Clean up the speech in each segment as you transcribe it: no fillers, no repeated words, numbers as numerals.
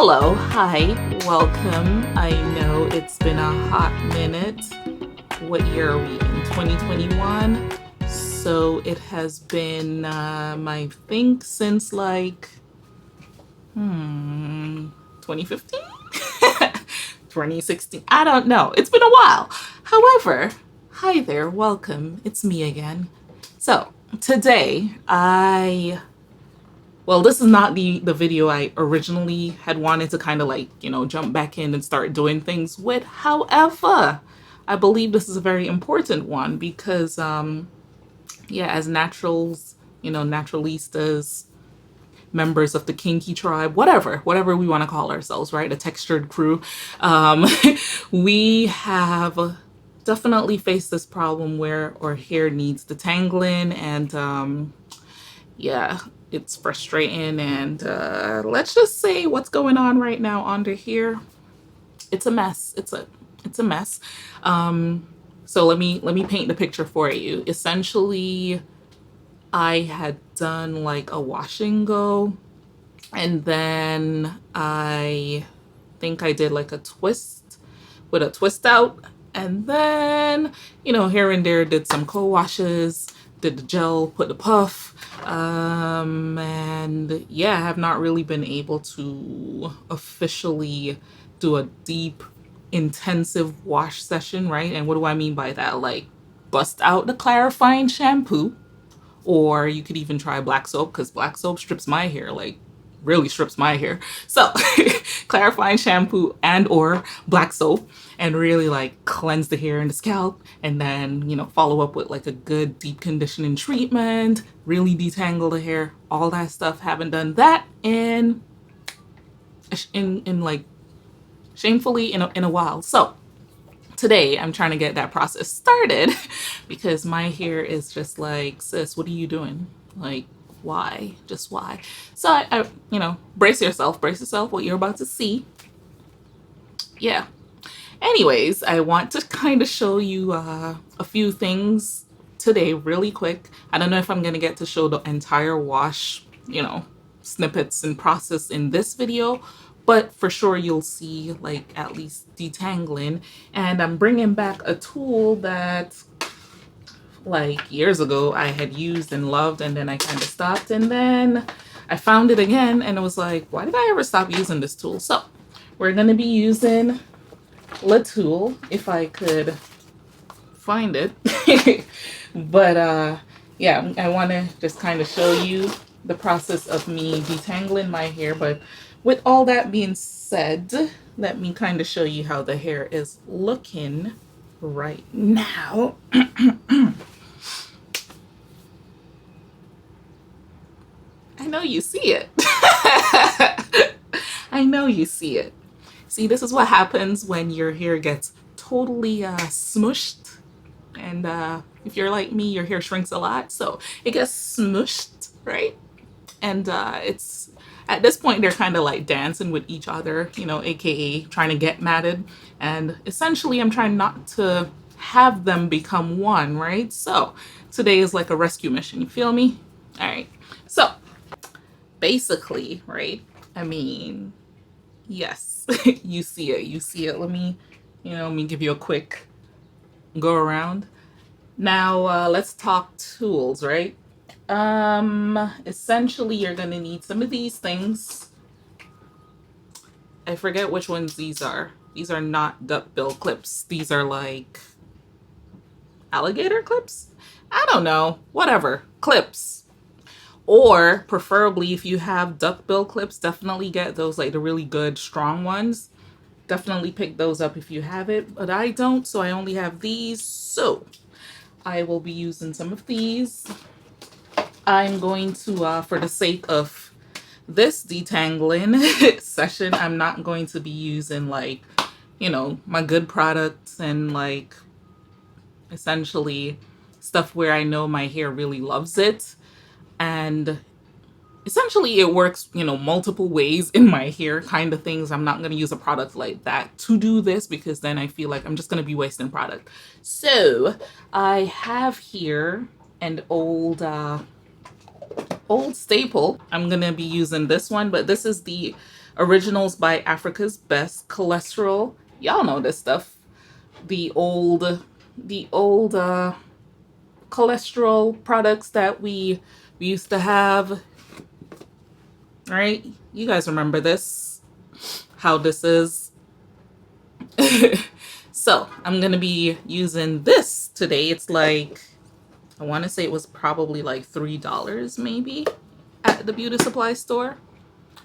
Hello, hi, welcome. I know it's been a hot minute. What year are we in? 2021. So it has been, I think, since like 2015, 2016. I don't know. It's been a while. However, hi there, welcome. It's me again. So today well, this is not the video I originally had wanted to kind of like, jump back in and start doing things with. However, I believe this is a very important one because, yeah, as naturals, naturalistas, members of the kinky tribe, whatever we want to call ourselves, right? A textured crew. Um, we have definitely faced this problem where our hair needs detangling and, yeah, it's frustrating, and let's just say what's going on right now under here, it's a mess. It's a mess. So let me paint the picture for you. Essentially, I had done like a wash and go, and then I think I did like a twist with a twist out, and then here and there did some co-washes, did the gel, put the puff, and yeah, I have not really been able to officially do a deep intensive wash session, right? And what do I mean by that? Like, bust out the clarifying shampoo, or you could even try black soap, because black soap strips my hair, like really strips my hair. So clarifying shampoo and or black soap, and really like cleanse the hair and the scalp, and then follow up with like a good deep conditioning treatment, really detangle the hair, all that stuff. Haven't done that in like shamefully in a while. So today I'm trying to get that process started because my hair is just like, sis, what are you doing? Like, why? Just why? So I brace yourself, what you're about to see. Yeah. Anyways, I want to kind of show you a few things today really quick. I don't know if I'm going to get to show the entire wash, snippets and process in this video, but for sure you'll see like at least detangling. And I'm bringing back a tool that like years ago I had used and loved, and then I kind of stopped, and then I found it again and it was like, why did I ever stop using this tool? So we're going to be using the tool, if I could find it. But yeah, I want to just kind of show you the process of me detangling my hair. But with all that being said, let me kind of show you how the hair is looking right now. I know you see it. I know you see it. See, this is what happens when your hair gets totally smushed. And if you're like me, your hair shrinks a lot. So it gets smushed, right? And it's at this point, they're kind of like dancing with each other, AKA trying to get matted. And essentially, I'm trying not to have them become one, right? So today is like a rescue mission. You feel me? All right. So basically, right? I mean, yes, you see it. You see it. Let me give you a quick go around. Now, let's talk tools, right? Essentially, you're going to need some of these things. I forget which ones these are. These are not duckbill clips. These are like alligator clips? I don't know. Whatever. Clips. Or preferably, if you have duckbill clips, definitely get those, like the really good strong ones. Definitely pick those up if you have it, but I don't, so I only have these. So I will be using some of these. I'm going to, for the sake of this detangling session, I'm not going to be using like, my good products and like essentially stuff where I know my hair really loves it. And essentially it works, multiple ways in my hair kind of things. I'm not going to use a product like that to do this because then I feel like I'm just going to be wasting product. So I have here an old staple. I'm going to be using this one, but this is the Originals by Africa's Best, Cholesterol. Y'all know this stuff. The old cholesterol products that we used to have, right? You guys remember this, how this is. So I'm gonna be using this today. It's like, I want to say it was probably like $3 maybe at the beauty supply store.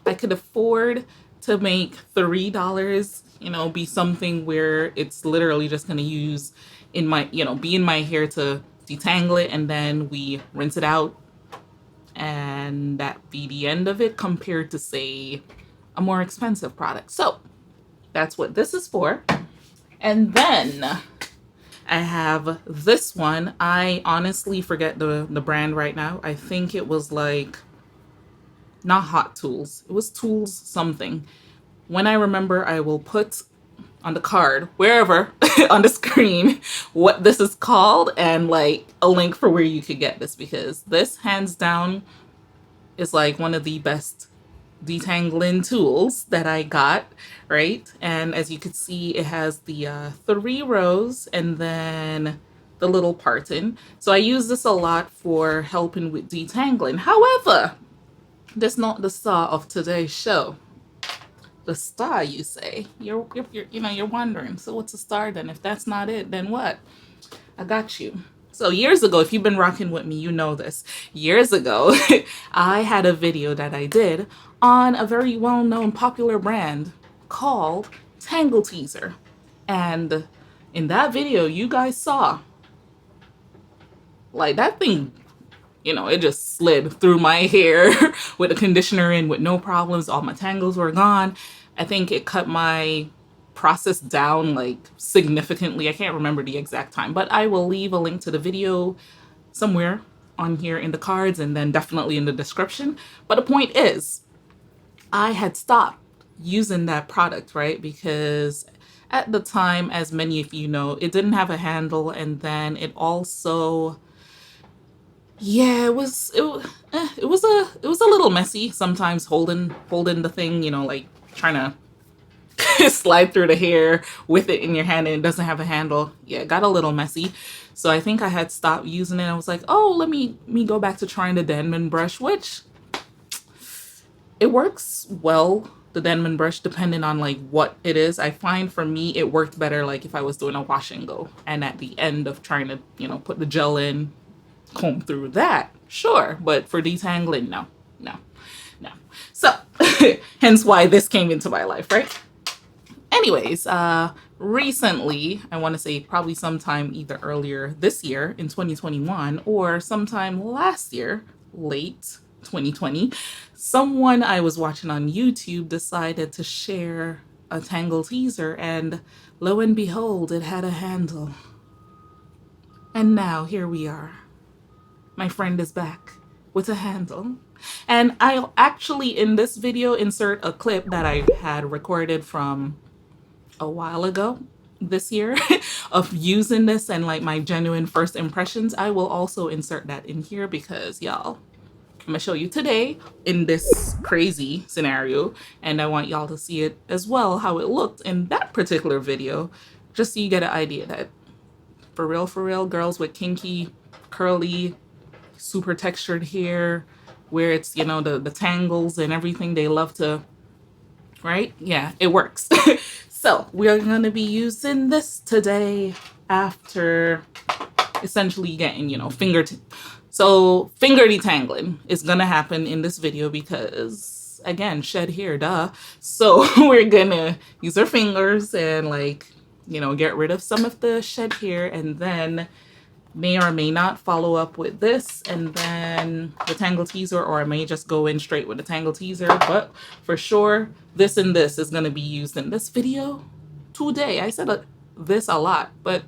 I could afford to make $3, be something where it's literally just gonna use in my, be in my hair to detangle it, and then we rinse it out, and that be the end of it, compared to, say, a more expensive product. So that's what this is for. And then I have this one. I honestly forget the brand right now. I think it was like, not Hot Tools. It was Tools something. When I remember, I will put on the card, wherever, on the screen, what this is called, and like a link for where you could get this, because this hands down is like one of the best detangling tools that I got, right? And as you can see, it has the 3 rows and then the little parting. So I use this a lot for helping with detangling. However, that's not the star of today's show. The star, you say? You're wondering. So what's a star then? If that's not it, then what? I got you. So years ago, if you've been rocking with me, you know this. Years ago, I had a video that I did on a very well-known popular brand called Tangle Teezer. And in that video, you guys saw, like, that thing, it just slid through my hair with a conditioner in with no problems. All my tangles were gone. I think it cut my process down like significantly. I can't remember the exact time, but I will leave a link to the video somewhere on here in the cards, and then definitely in the description. But the point is, I had stopped using that product, right? Because at the time, as many of you know, it didn't have a handle, and then it also, yeah, it was a little messy sometimes holding the thing, like trying to slide through the hair with it in your hand, and it doesn't have a handle. Yeah, it got a little messy. So I think I had stopped using it. I was like, oh, let me go back to trying the Denman brush, which it works well, the Denman brush, depending on like what it is. I find for me it worked better like if I was doing a wash and go, and at the end of trying to, put the gel in, comb through that, sure. But for detangling, no. So hence why this came into my life, right? Anyways, recently, I want to say probably sometime either earlier this year in 2021 or sometime last year, late 2020, someone I was watching on YouTube decided to share a Tangle Teezer, and lo and behold, it had a handle. And now here we are. My friend is back with a handle. And I'll actually, in this video, insert a clip that I had recorded from a while ago this year of using this and like my genuine first impressions. I will also insert that in here because, y'all, I'm gonna show you today in this crazy scenario, and I want y'all to see it as well, how it looked in that particular video, just so you get an idea that for real, girls with kinky, curly, super textured hair, where it's, the tangles and everything, they love to, right? Yeah, it works. So we're gonna be using this today after essentially getting, so finger detangling is gonna happen in this video because, again, shed hair, duh. So we're gonna use our fingers and like, get rid of some of the shed hair, and then may or may not follow up with this and then the Tangle Teezer, or I may just go in straight with the Tangle Teezer. But for sure, this and this is going to be used in this video today. I said this a lot, but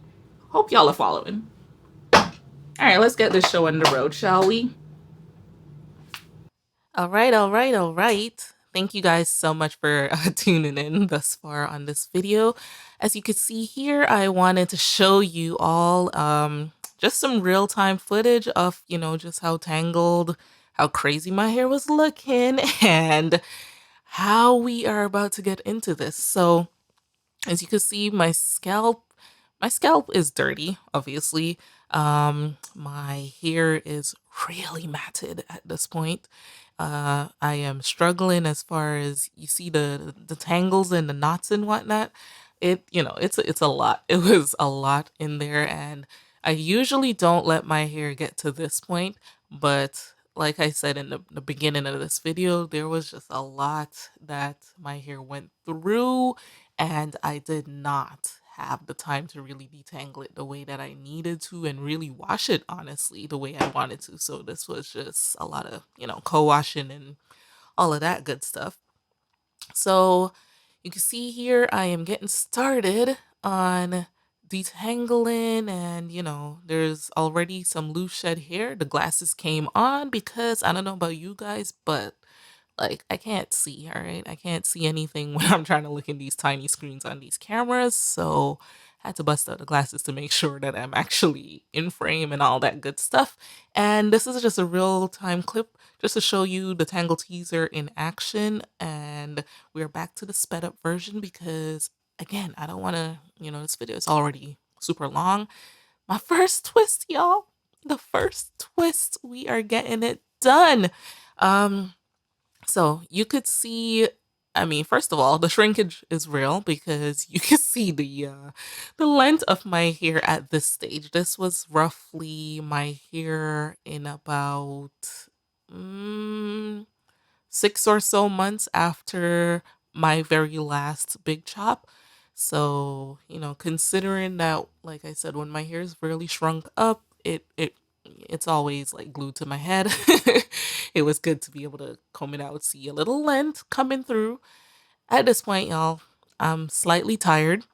hope y'all are following. All right, let's get this show on the road, shall we? All right. Thank you guys so much for tuning in thus far on this video. As you can see here, I wanted to show you all just some real-time footage of, just how tangled, how crazy my hair was looking, and how we are about to get into this. So, as you can see, my scalp is dirty, obviously. My hair is really matted at this point. I am struggling as far as you see the tangles and the knots and whatnot. It's a lot. It was a lot in there, and I usually don't let my hair get to this point, but like I said in the beginning of this video, there was just a lot that my hair went through, and I did not have the time to really detangle it the way that I needed to and really wash it honestly the way I wanted to. So this was just a lot of, co-washing and all of that good stuff. So you can see here I am getting started on detangling, and there's already some loose shed hair. The glasses came on because I don't know about you guys, but like I can't see, all right? I can't see anything when I'm trying to look in these tiny screens on these cameras. So I had to bust out the glasses to make sure that I'm actually in frame and all that good stuff. And this is just a real time clip just to show you the Tangle Teezer in action. And we're back to the sped up version because again, I don't want to, this video is already super long. My first twist, y'all. The first twist. We are getting it done. Um so you could see, I mean, first of all, the shrinkage is real because you can see the length of my hair at this stage. This was roughly my hair in about mm, 6 or so months after my very last big chop. So, considering that, like I said, when my hair is really shrunk up, it's always like glued to my head. It was good to be able to comb it out, see a little length coming through. At this point, y'all, I'm slightly tired,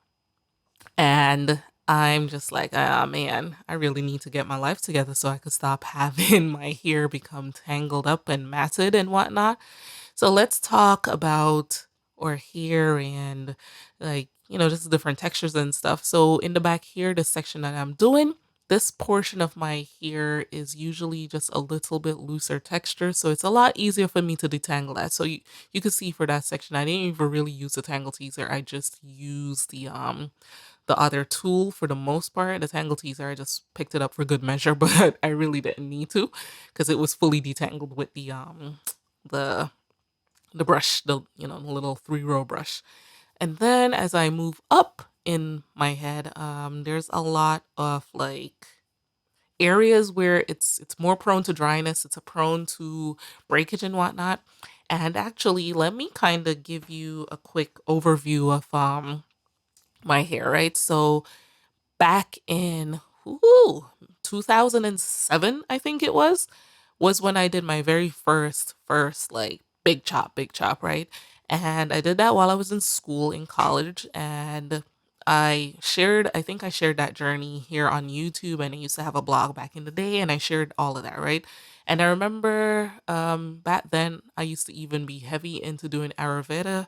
and I'm just like, ah, man, I really need to get my life together so I could stop having my hair become tangled up and matted and whatnot. So let's talk about or hair and like, just different textures and stuff. So in the back here, the section that I'm doing, this portion of my hair is usually just a little bit looser texture. So it's a lot easier for me to detangle that. So you can see for that section, I didn't even really use the Tangle Teezer. I just used the other tool for the most part. The Tangle Teezer, I just picked it up for good measure, but I really didn't need to because it was fully detangled with the the brush, the little 3-row brush. And then as I move up in my head, there's a lot of like areas where it's more prone to dryness, it's a prone to breakage and whatnot. And actually, let me kind of give you a quick overview of my hair, right? So back in 2007, I think it was when I did my very first like big chop, right? And I did that while I was in school in college, and I think I shared that journey here on YouTube, and I used to have a blog back in the day, and I shared all of that, right? And I remember back then I used to even be heavy into doing Ayurveda,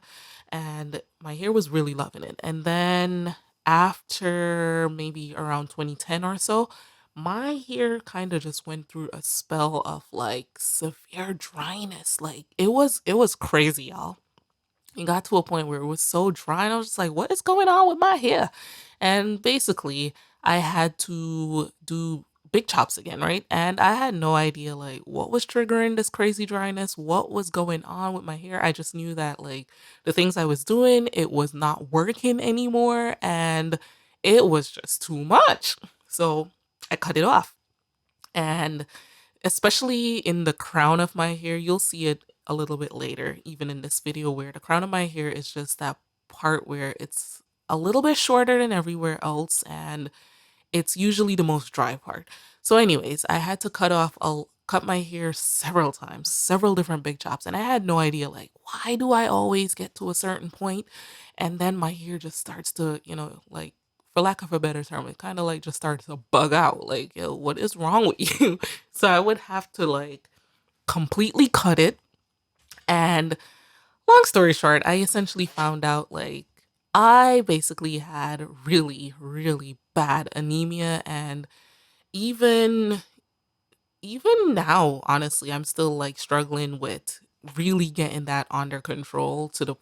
and my hair was really loving it. And then after maybe around 2010 or so, my hair kind of just went through a spell of like severe dryness. Like it was crazy, y'all. It got to a point where it was so dry, and I was just like, what is going on with my hair? And basically, I had to do big chops again, right? And I had no idea like what was triggering this crazy dryness, what was going on with my hair. I just knew that like the things I was doing, it was not working anymore, and it was just too much. So I cut it off. And especially in the crown of my hair, you'll see it a little bit later, even in this video, where the crown of my hair is just that part where it's a little bit shorter than everywhere else, and it's usually the most dry part. So anyways, I had to cut my hair several times, several different big chops, and I had no idea like why do I always get to a certain point and then my hair just starts to, like for lack of a better term, it kind of like just starts to bug out. Like, yo, what is wrong with you? So I would have to like completely cut it. And long story short, I essentially found out like I basically had really, really bad anemia, and even even now, honestly, I'm still like struggling with really getting that under control to the,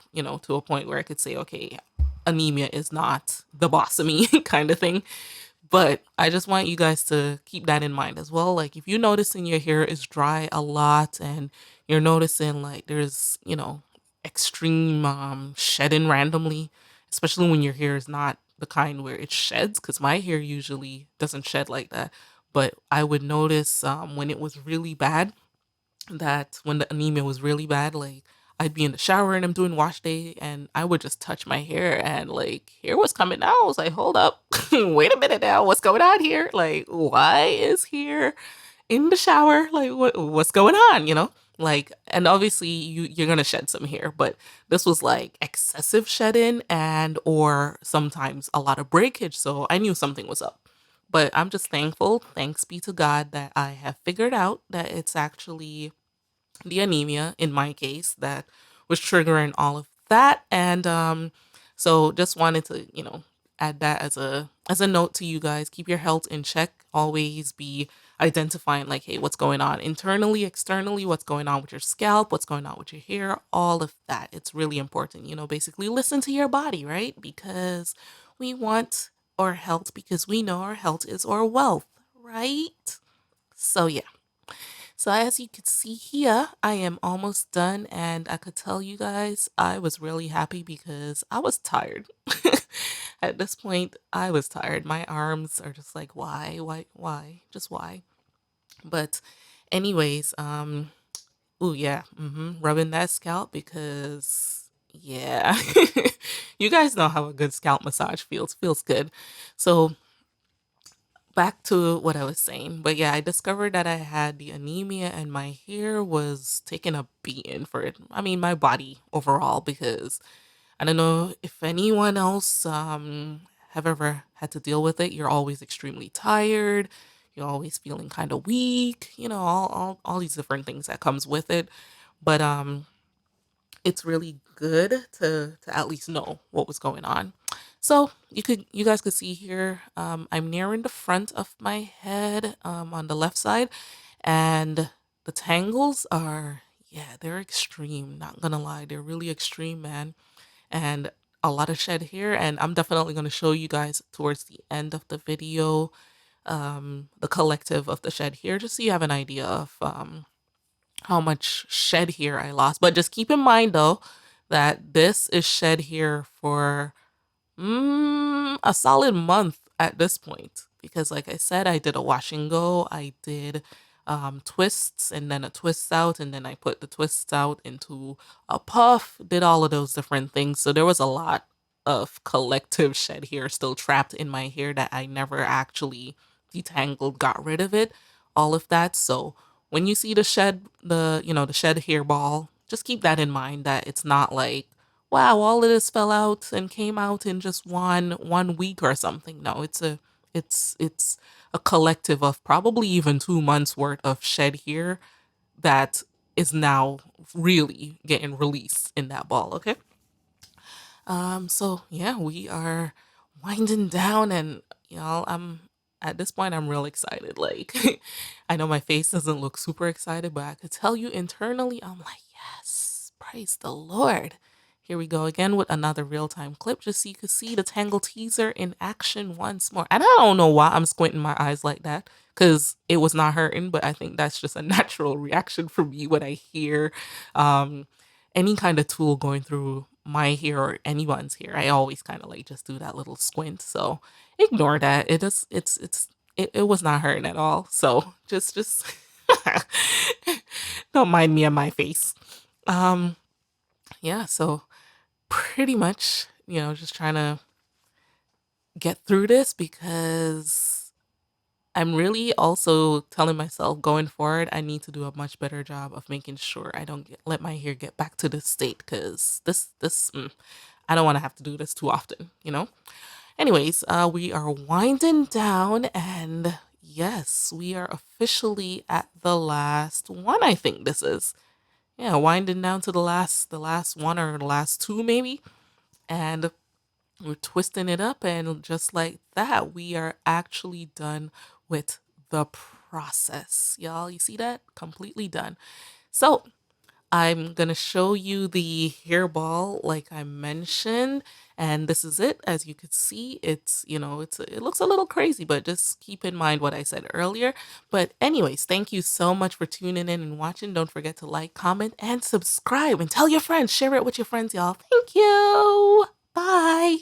to a point where I could say, okay, anemia is not the boss of me kind of thing. But I just want you guys to keep that in mind as well. Like if you noticing your hair is dry a lot and you're noticing like there's, extreme shedding randomly, especially when your hair is not the kind where it sheds, because my hair usually doesn't shed like that. But I would notice when it was really bad, that when the anemia was really bad, like I'd be in the shower and I'm doing wash day and I would just touch my hair and like hair was coming out. I was like, hold up, wait a minute now, what's going on here? Like, why is hair in the shower? Like, what's going on? Like, and obviously you're gonna shed some hair, but this was like excessive shedding and or sometimes a lot of breakage. So I knew something was up. But I'm just thankful, thanks be to God, that I have figured out that it's actually the anemia in my case that was triggering all of that. And so just wanted to, add that as a note to you guys. Keep your health in check. Always be identifying like, hey, what's going on internally, externally, what's going on with your scalp, what's going on with your hair, all of that. It's really important. Basically listen to your body, right? Because we want our health, because we know our health is our wealth, right? So yeah. So as you can see here, I am almost done, and I could tell you guys I was really happy because I was tired. At this point, I was tired. My arms are just like, why? Just why? But anyways, oh yeah, rubbing that scalp because yeah, you guys know how a good scalp massage feels. Feels good. So back to what I was saying. But yeah, I discovered that I had the anemia and my hair was taking a beating for it. I mean, my body overall, because I don't know if anyone else have ever had to deal with it. You're always extremely tired. You're always feeling kind of weak, all these different things that comes with it. But it's really good to at least know what was going on. So you guys could see here, I'm nearing the front of my head on the left side, and the tangles are, yeah, they're extreme. Not gonna lie, they're really extreme, man, and a lot of shed here. And I'm definitely gonna show you guys towards the end of the video the collective of the shed here, just so you have an idea of how much shed hair I lost. But just keep in mind though that this is shed hair for a solid month at this point, because like I said, I did a wash and go. I did twists and then a twist out, and then I put the twists out into a puff, did all of those different things. So there was a lot of collective shed hair still trapped in my hair that I never actually detangled, got rid of it, all of that. So when you see the shed hair ball, just keep that in mind, that it's not like, wow, all of this fell out and came out in just one week or something. No, it's a collective of probably even 2 months worth of shed hair that is now really getting released in that ball. Okay. So yeah, we are winding down, and I'm at this point I'm real excited. Like I know my face doesn't look super excited, but I could tell you internally I'm like, yes, praise the Lord. Here we go again with another real-time clip, just so you can see the Tangle Teezer in action once more. And I don't know why I'm squinting my eyes like that, because it was not hurting, but I think that's just a natural reaction for me when I hear um any kind of tool going through my hair or anyone's hair. I always kind of like just do that little squint. So ignore that. It was not hurting at all. So just don't mind me and my face. Um yeah, so pretty much, just trying to get through this, because I'm really also telling myself going forward, I need to do a much better job of making sure I don't let my hair get back to this state, because I don't want to have to do this too often. Anyways, we are winding down, and yes, we are officially at the last one. I think this is, yeah, winding down to the last one, or the last two maybe, and we're twisting it up, and just like that, we are actually done with the process. Y'all, you see that? Completely done. So I'm gonna show you the hairball like I mentioned, and this is it. As you can see, it's, it looks a little crazy, but just keep in mind what I said earlier. But anyways, thank you so much for tuning in and watching. Don't forget to like, comment, and subscribe, and tell your friends. Share it with your friends, y'all. Thank you. Bye.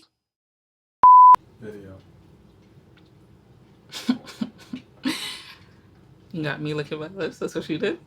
Video. You got me licking my lips. That's what you did.